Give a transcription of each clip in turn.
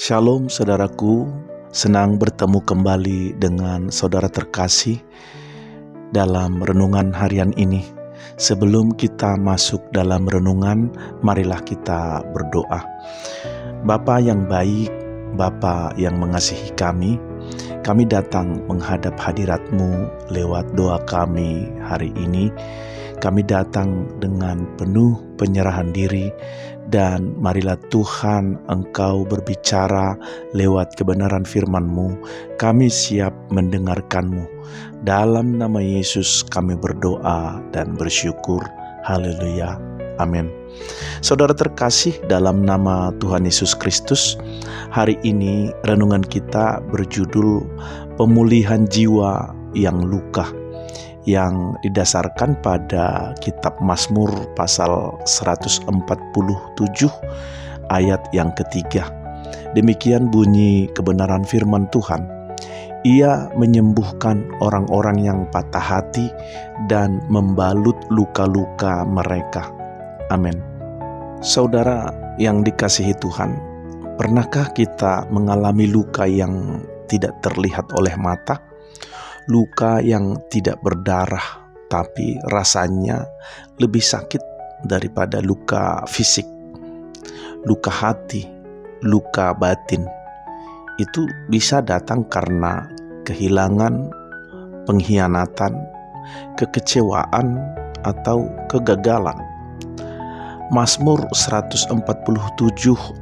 Shalom saudaraku, senang bertemu kembali dengan saudara terkasih dalam renungan harian ini. Sebelum kita masuk dalam renungan, marilah kita berdoa. Bapa yang baik, Bapa yang mengasihi kami datang menghadap hadirat-Mu lewat doa kami hari ini. Kami datang dengan penuh penyerahan diri, dan marilah Tuhan Engkau berbicara lewat kebenaran firman-Mu. Kami siap mendengarkan-Mu. Dalam nama Yesus kami berdoa dan bersyukur. Haleluya. Amin. Saudara terkasih dalam nama Tuhan Yesus Kristus, hari ini renungan kita berjudul Pemulihan Jiwa yang Luka, yang didasarkan pada kitab Mazmur pasal 147 ayat yang ketiga. Demikian bunyi kebenaran firman Tuhan. Ia menyembuhkan orang-orang yang patah hati dan membalut luka-luka mereka. Amin. Saudara yang dikasihi Tuhan, pernahkah kita mengalami luka yang tidak terlihat oleh mata? Luka yang tidak berdarah, tapi rasanya lebih sakit daripada luka fisik. Luka hati, luka batin, itu bisa datang karena kehilangan, pengkhianatan, kekecewaan, atau kegagalan. Mazmur 147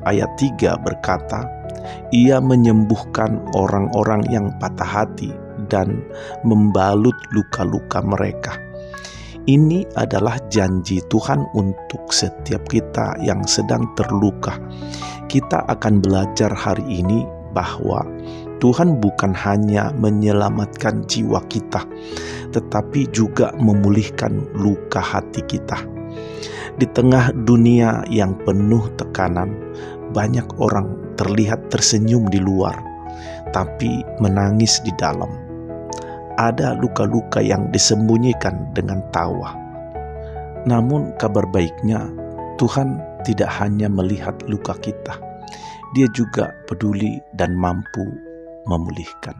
ayat 3 berkata, Ia menyembuhkan orang-orang yang patah hati dan membalut luka-luka mereka. Ini adalah janji Tuhan untuk setiap kita yang sedang terluka. Kita akan belajar hari ini bahwa Tuhan bukan hanya menyelamatkan jiwa kita, tetapi juga memulihkan luka hati kita. Di tengah dunia yang penuh tekanan, banyak orang terlihat tersenyum di luar, tapi menangis di dalam. Ada luka-luka yang disembunyikan dengan tawa. Namun kabar baiknya, Tuhan tidak hanya melihat luka kita, Dia juga peduli dan mampu memulihkan.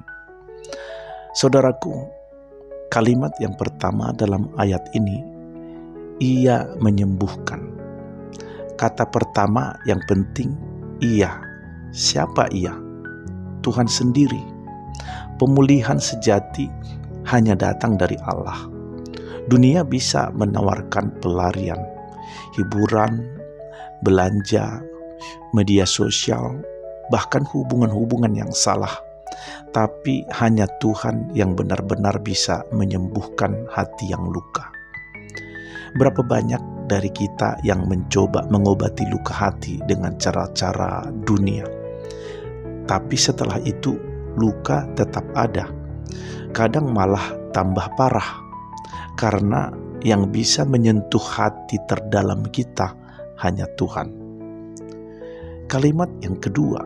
Saudaraku, kalimat yang pertama dalam ayat ini, Ia menyembuhkan. Kata pertama yang penting, Ia. Siapa Ia? Tuhan sendiri. Pemulihan sejati hanya datang dari Allah. Dunia bisa menawarkan pelarian, hiburan, belanja, media sosial, bahkan hubungan-hubungan yang salah. Tapi hanya Tuhan yang benar-benar bisa menyembuhkan hati yang luka. Berapa banyak dari kita yang mencoba mengobati luka hati dengan cara-cara dunia. Tapi setelah itu, luka tetap ada. Kadang malah tambah parah. Karena yang bisa menyentuh hati terdalam kita hanya Tuhan. Kalimat yang kedua,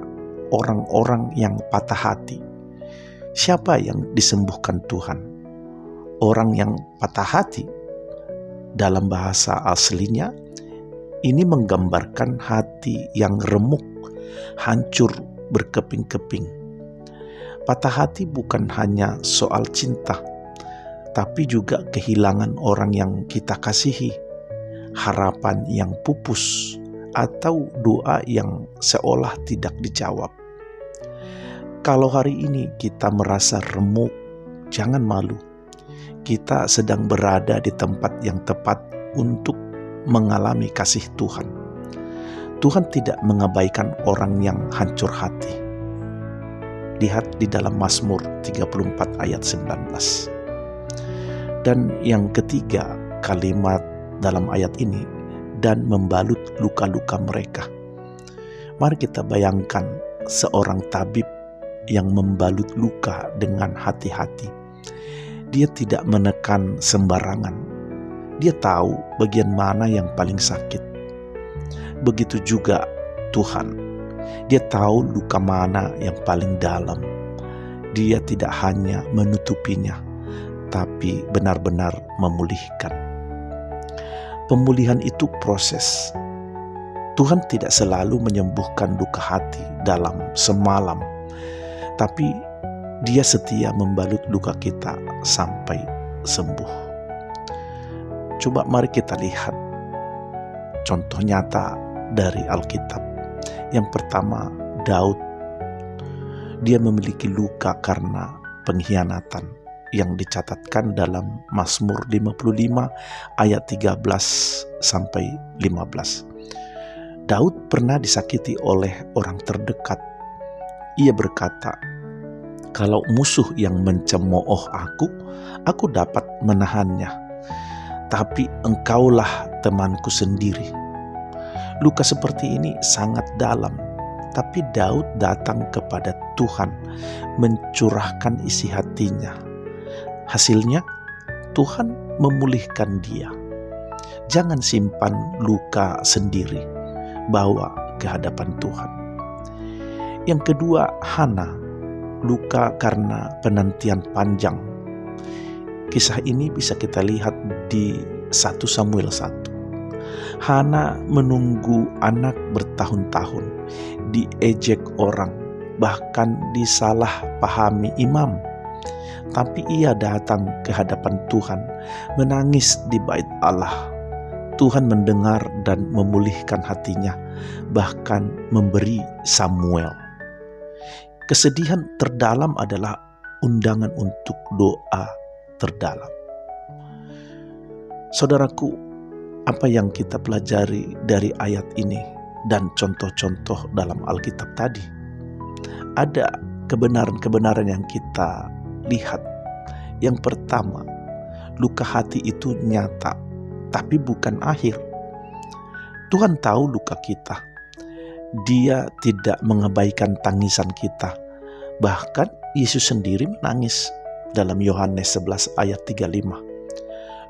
orang-orang yang patah hati. Siapa yang disembuhkan Tuhan? Orang yang patah hati. Dalam bahasa aslinya, ini menggambarkan hati yang remuk, hancur, berkeping-keping. Patah hati bukan hanya soal cinta, tapi juga kehilangan orang yang kita kasihi, harapan yang pupus, atau doa yang seolah tidak dijawab. Kalau hari ini kita merasa remuk, jangan malu. Kita sedang berada di tempat yang tepat untuk mengalami kasih Tuhan. Tuhan tidak mengabaikan orang yang hancur hati. Lihat di dalam Mazmur 34 ayat 19. Dan yang ketiga, kalimat dalam ayat ini, dan membalut luka-luka mereka. Mari kita bayangkan seorang tabib yang membalut luka dengan hati-hati. Dia tidak menekan sembarangan. Dia tahu bagian mana yang paling sakit. Begitu juga Tuhan. Dia tahu luka mana yang paling dalam. Dia tidak hanya menutupinya, tapi benar-benar memulihkan. Pemulihan itu proses. Tuhan tidak selalu menyembuhkan luka hati dalam semalam, tapi Dia setia membalut luka kita sampai sembuh. Coba mari kita lihat contoh nyata dari Alkitab. Yang pertama, Daud. Dia memiliki luka karena pengkhianatan yang dicatatkan dalam Mazmur 55 ayat 13 sampai 15. Daud pernah disakiti oleh orang terdekat. Ia berkata, "Kalau musuh yang mencemooh aku dapat menahannya. Tapi engkaulah temanku sendiri." Luka seperti ini sangat dalam, tapi Daud datang kepada Tuhan, mencurahkan isi hatinya. Hasilnya, Tuhan memulihkan dia. Jangan simpan luka sendiri, bawa ke hadapan Tuhan. Yang kedua, Hana, luka karena penantian panjang. Kisah ini bisa kita lihat di 1 Samuel 1. Hana menunggu anak bertahun-tahun, diejek orang, bahkan disalah pahami imam. Tapi ia datang ke hadapan Tuhan, menangis di bait Allah. Tuhan mendengar dan memulihkan hatinya, bahkan memberi Samuel. Kesedihan terdalam adalah undangan untuk doa terdalam. Saudaraku, apa yang kita pelajari dari ayat ini dan contoh-contoh dalam Alkitab tadi? Ada kebenaran-kebenaran yang kita lihat. Yang pertama, luka hati itu nyata, tapi bukan akhir. Tuhan tahu luka kita. Dia tidak mengabaikan tangisan kita. Bahkan Yesus sendiri menangis dalam Yohanes 11 ayat 35.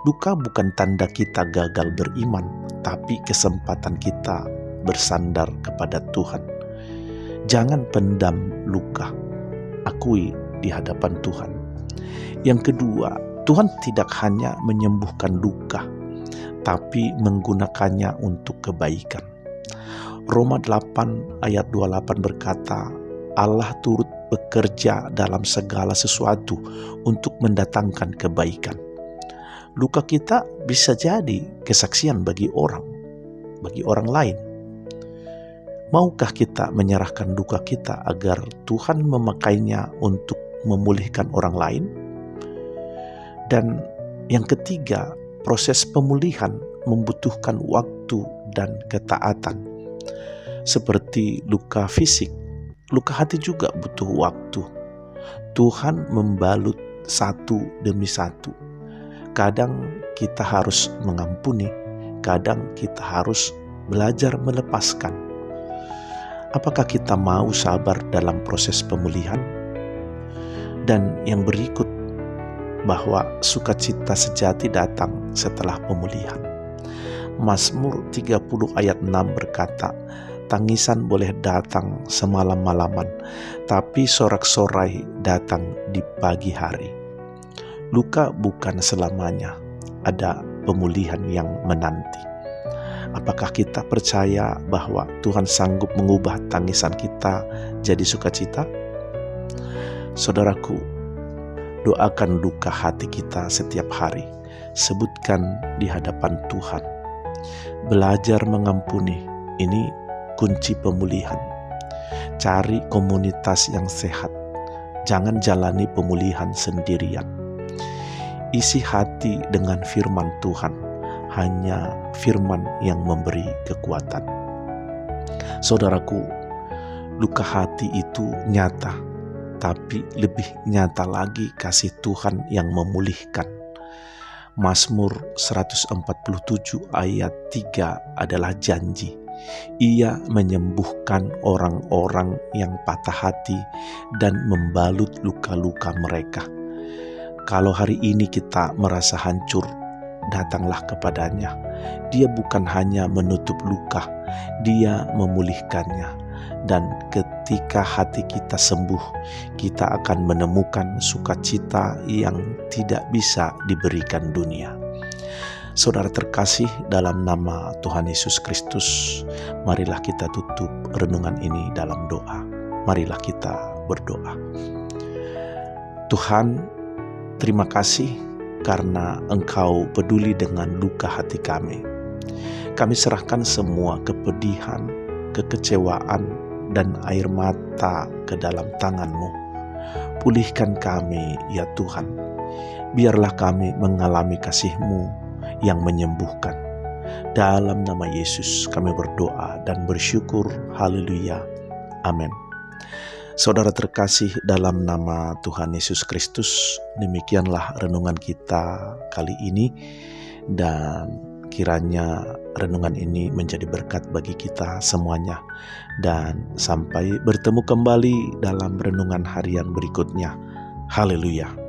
Luka bukan tanda kita gagal beriman, tapi kesempatan kita bersandar kepada Tuhan. Jangan pendam luka, akui di hadapan Tuhan. Yang kedua, Tuhan tidak hanya menyembuhkan luka, tapi menggunakannya untuk kebaikan. Roma 8 ayat 28 berkata, Allah turut bekerja dalam segala sesuatu untuk mendatangkan kebaikan. Luka kita bisa jadi kesaksian bagi orang lain. Maukah kita menyerahkan luka kita agar Tuhan memakainya untuk memulihkan orang lain? Dan yang ketiga, proses pemulihan membutuhkan waktu dan ketaatan. Seperti luka fisik, luka hati juga butuh waktu. Tuhan membalut satu demi satu. Kadang kita harus mengampuni, kadang kita harus belajar melepaskan. Apakah kita mau sabar dalam proses pemulihan? Dan yang berikut, bahwa sukacita sejati datang setelah pemulihan. Mazmur 30 ayat 6 berkata, tangisan boleh datang semalam-malaman, tapi sorak-sorai datang di pagi hari. Luka bukan selamanya, ada pemulihan yang menanti. Apakah kita percaya bahwa Tuhan sanggup mengubah tangisan kita jadi sukacita? Saudaraku, doakan luka hati kita setiap hari, sebutkan di hadapan Tuhan. Belajar mengampuni, ini kunci pemulihan. Cari komunitas yang sehat, jangan jalani pemulihan sendirian. Isi hati dengan firman Tuhan, hanya firman yang memberi kekuatan. Saudaraku, luka hati itu nyata, tapi lebih nyata lagi kasih Tuhan yang memulihkan. Mazmur 147 ayat 3 adalah janji. Ia menyembuhkan orang-orang yang patah hati dan membalut luka-luka mereka. Kalau hari ini kita merasa hancur, datanglah kepadanya. Dia bukan hanya menutup luka, dia memulihkannya. Dan ketika hati kita sembuh, kita akan menemukan sukacita yang tidak bisa diberikan dunia. Saudara terkasih, dalam nama Tuhan Yesus Kristus, marilah kita tutup renungan ini dalam doa. Marilah kita berdoa. Tuhan, terima kasih karena Engkau peduli dengan luka hati kami. Kami serahkan semua kepedihan, kekecewaan, dan air mata ke dalam tangan-Mu. Pulihkan kami, ya Tuhan. Biarlah kami mengalami kasih-Mu yang menyembuhkan. Dalam nama Yesus kami berdoa dan bersyukur. Haleluya. Amin. Saudara terkasih dalam nama Tuhan Yesus Kristus, demikianlah renungan kita kali ini, dan kiranya renungan ini menjadi berkat bagi kita semuanya. Dan sampai bertemu kembali dalam renungan harian berikutnya. Haleluya.